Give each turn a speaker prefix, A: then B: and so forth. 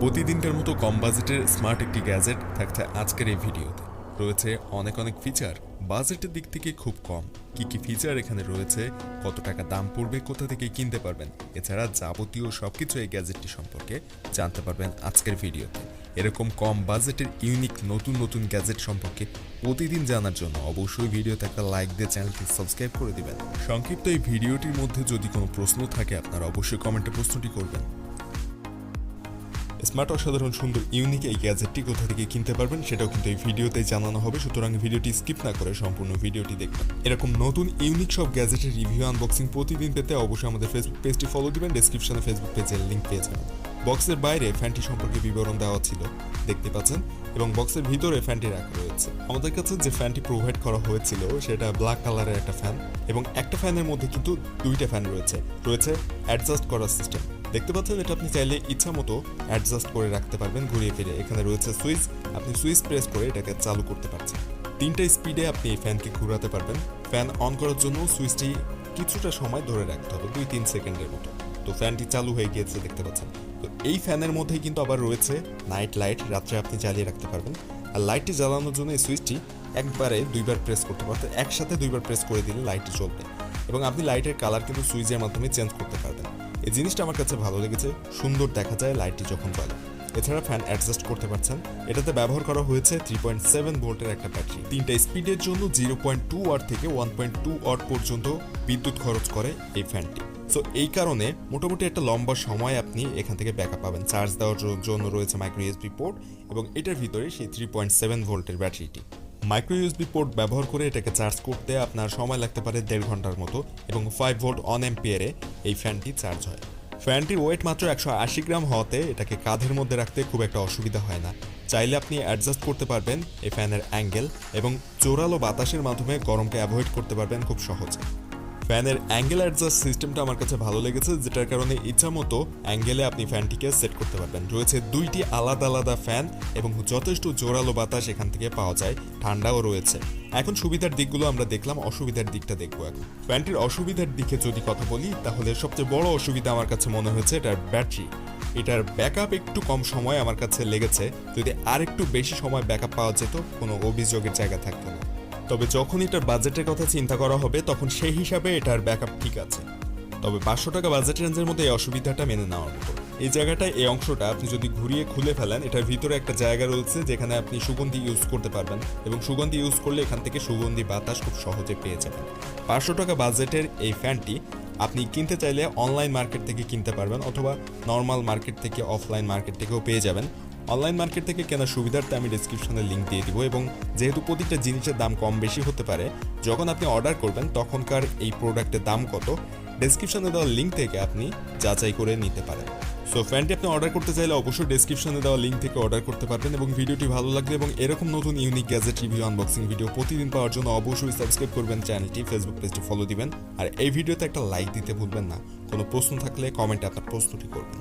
A: প্রতিদিনকার মতো কম বাজেটের স্মার্ট একটি গ্যাজেট থাকছে আজকের এই ভিডিওতে। রয়েছে অনেক ফিচার, বাজেটের দিক থেকে খুব কম। কি ফিচার এখানে রয়েছে, কত টাকা দাম পড়বে, কোথা থেকে কিনতে পারবেন, এছাড়া যাবতীয় সবকিছু এই গ্যাজেটটি সম্পর্কে জানতে পারবেন আজকের ভিডিওতে। এরকম কম বাজেটের ইউনিক নতুন গ্যাজেট সম্পর্কে প্রতিদিন জানার জন্য অবশ্যই ভিডিওতে একটা লাইক দিয়ে চ্যানেলটি সাবস্ক্রাইব করে দিবেন। সংক্ষিপ্ত এই ভিডিওটির মধ্যে যদি কোনো প্রশ্ন থাকে আপনারা অবশ্যই কমেন্টে প্রশ্নটি করবেন। স্মার্ট অসাধারণ সুন্দর ইউনিক এই গ্যাজেটটি কোথা থেকে কিনতে পারবেন সেটাও কিন্তু এই ভিডিওতেই জানানো হবে, সুতরাং ভিডিওটি স্কিপ না করে সম্পূর্ণ ভিডিওটি দেখবেন। এরকম নতুন ইউনিক সব গ্যাজেটের রিভিউ আনবক্সিং প্রতিদিন পেতে অবশ্যই আমাদের ফেসবুক পেজটি ফলো দিবেন। ডেসক্রিপশনে ফেসবুক পেজের লিঙ্ক পেয়ে যাবেন। বক্সের বাইরে ফ্যানটি সম্পর্কে বিবরণ দেওয়া ছিল, দেখতে পাচ্ছেন, এবং বক্সের ভিতরে ফ্যানটি রাখা রয়েছে। আমাদের কাছে যে ফ্যানটি প্রোভাইড করা হয়েছিল সেটা ব্ল্যাক কালারের একটা ফ্যান, এবং একটা ফ্যানের মধ্যে কিন্তু দুইটা ফ্যান রয়েছে অ্যাডজাস্ট করার সিস্টেম। দেখতে পাচ্ছেন, এটা আপনি চাইলে ইচ্ছা মতো অ্যাডজাস্ট করে রাখতে পারবেন ঘুরিয়ে ফিরে। এখানে রয়েছে সুইচ, আপনি সুইচ প্রেস করে এটাকে চালু করতে পারছেন। 3টা স্পিডে আপনি এই ফ্যানকে ঘোরাতে পারবেন। ফ্যান অন করার জন্য সুইচটি কিছুটা সময় ধরে রাখতে হবে, 2-3 সেকেন্ডের মতো। তো ফ্যানটি চালু হয়ে গিয়েছে, দেখতে পাচ্ছেন। তো এই ফ্যানের মধ্যেই কিন্তু আবার রয়েছে নাইট লাইট, রাত্রে আপনি জ্বালিয়ে রাখতে পারবেন। আর লাইটটি জ্বালানোর জন্য এই সুইচটি একবারে 2বার প্রেস করতে পারবেন, একসাথে 2বার প্রেস করে দিলে লাইটটি জ্বলবে, এবং আপনি লাইটের কালার কিন্তু সুইচের মাধ্যমে চেঞ্জ করতে পারবেন। এই জিনিসটা আমার কাছে ভালো লেগেছে, সুন্দর দেখা যায় লাইটটি যখন জ্বলে। এছাড়া ফ্যান অ্যাডজাস্ট করতে পারছেন। এটাতে ব্যবহার করা হয়েছে 3.7 ভোল্টের একটা ব্যাটারি। 3টা স্পিডের জন্য 0.2 ওয়াট থেকে 1.2 ওয়াট পর্যন্ত বিদ্যুৎ খরচ করে এই ফ্যানটি। সো এই কারণে মোটামুটি একটা লম্বা সময় আপনি এখান থেকে ব্যাকআপ পাবেন। চার্জ দেওয়ার জন্য রয়েছে মাইক্রো ইউএসবি পোর্ট, এবং এটার ভিতরে সেই 3.7 ভোল্টের ব্যাটারিটি। মাইক্রো ইউএসবি পোর্ট ব্যবহার করে এটাকে চার্জ করতে আপনার সময় লাগতে পারে 1.5 ঘন্টার মতো, এবং 5 ভোল্ট অন অ্যাম্পিয়ারে এই ফ্যানটি চার্জ হয়। ফ্যানটির ওয়েট মাত্র 180 গ্রাম হওয়াতে এটাকে কাঁধের মধ্যে রাখতে খুব একটা অসুবিধা হয় না। চাইলে আপনি অ্যাডজাস্ট করতে পারবেন এই ফ্যানের অ্যাঙ্গেল, এবং জোরালো বাতাসের মাধ্যমে গরমকে অ্যাভয়েড করতে পারবেন খুব সহজে। ফ্যানের অ্যাঙ্গেল অ্যাডজাস্ট সিস্টেমটা আমার কাছে ভালো লেগেছে, যেটার কারণে ইচ্ছা মতো অ্যাঙ্গেলে আপনি ফ্যানটিকে সেট করতে পারবেন। রয়েছে 2টি আলাদা ফ্যান, এবং যথেষ্ট জোরালো বাতাস এখান থেকে পাওয়া যায়, ঠান্ডাও রয়েছে। এখন সুবিধার দিকগুলো আমরা দেখলাম, অসুবিধার দিকটা দেখবো এখন। ফ্যানটির অসুবিধার দিকে যদি কথা বলি, তাহলে সবচেয়ে বড় অসুবিধা আমার কাছে মনে হয়েছে এটার ব্যাটারি। এটার ব্যাকআপ একটু কম সময় আমার কাছে লেগেছে। যদি আর একটু বেশি সময় ব্যাকআপ পাওয়া যেত, কোনো অভিযোগের জায়গা থাকতো না। তবে যখন এটার বাজেটের কথা চিন্তা করা হবে, তখন সেই হিসাবে এটার ব্যাকআপ ঠিক আছে। তবে 500 টাকা বাজেট রেঞ্জের মধ্যে এই অসুবিধাটা মেনে নেওয়ার মতো। এই জায়গাটায়, এই অংশটা আপনি যদি ঘুরিয়ে খুলে ফেলেন, এটার ভিতরে একটা জায়গা রয়েছে যেখানে আপনি সুগন্ধি ইউজ করতে পারবেন, এবং সুগন্ধি ইউজ করলে এখান থেকে সুগন্ধি বাতাস খুব সহজে পেয়ে যাবেন। 500 টাকা বাজেটের এই ফ্যানটি আপনি কিনতে চাইলে অনলাইন মার্কেট থেকে কিনতে পারবেন, অথবা নর্মাল মার্কেট থেকে, অফলাইন মার্কেট থেকেও পেয়ে যাবেন। অনলাইন মার্কেট থেকে কেনার সুবিধার্থে আমি ডেসক্রিপশনে লিঙ্ক দিয়ে দিব, এবং যেহেতু প্রতিটা জিনিসের দাম কম বেশি হতে পারে, যখন আপনি অর্ডার করবেন তখনকার এই প্রোডাক্টের দাম কত ডেসক্রিপশনে দেওয়া লিঙ্ক থেকে আপনি যাচাই করে নিতে পারেন। সো ফ্যানটি আপনি অর্ডার করতে চাইলে অবশ্যই ডেসক্রিপশনে দেওয়া লিঙ্ক থেকে অর্ডার করতে পারবেন। এবং ভিডিওটি ভালো লাগলে এবং এরকম নতুন unique gadget review unboxing video প্রতিদিন পাওয়ার জন্য অবশ্যই সাবস্ক্রাইব করবেন চ্যানেলটি, ফেসবুক পেজটি ফলো দিবেন, আর এই ভিডিওতে একটা লাইক দিতে ভুলবেন না। কোনো প্রশ্ন থাকলে কমেন্টে আপনার প্রশ্নটি করবেন।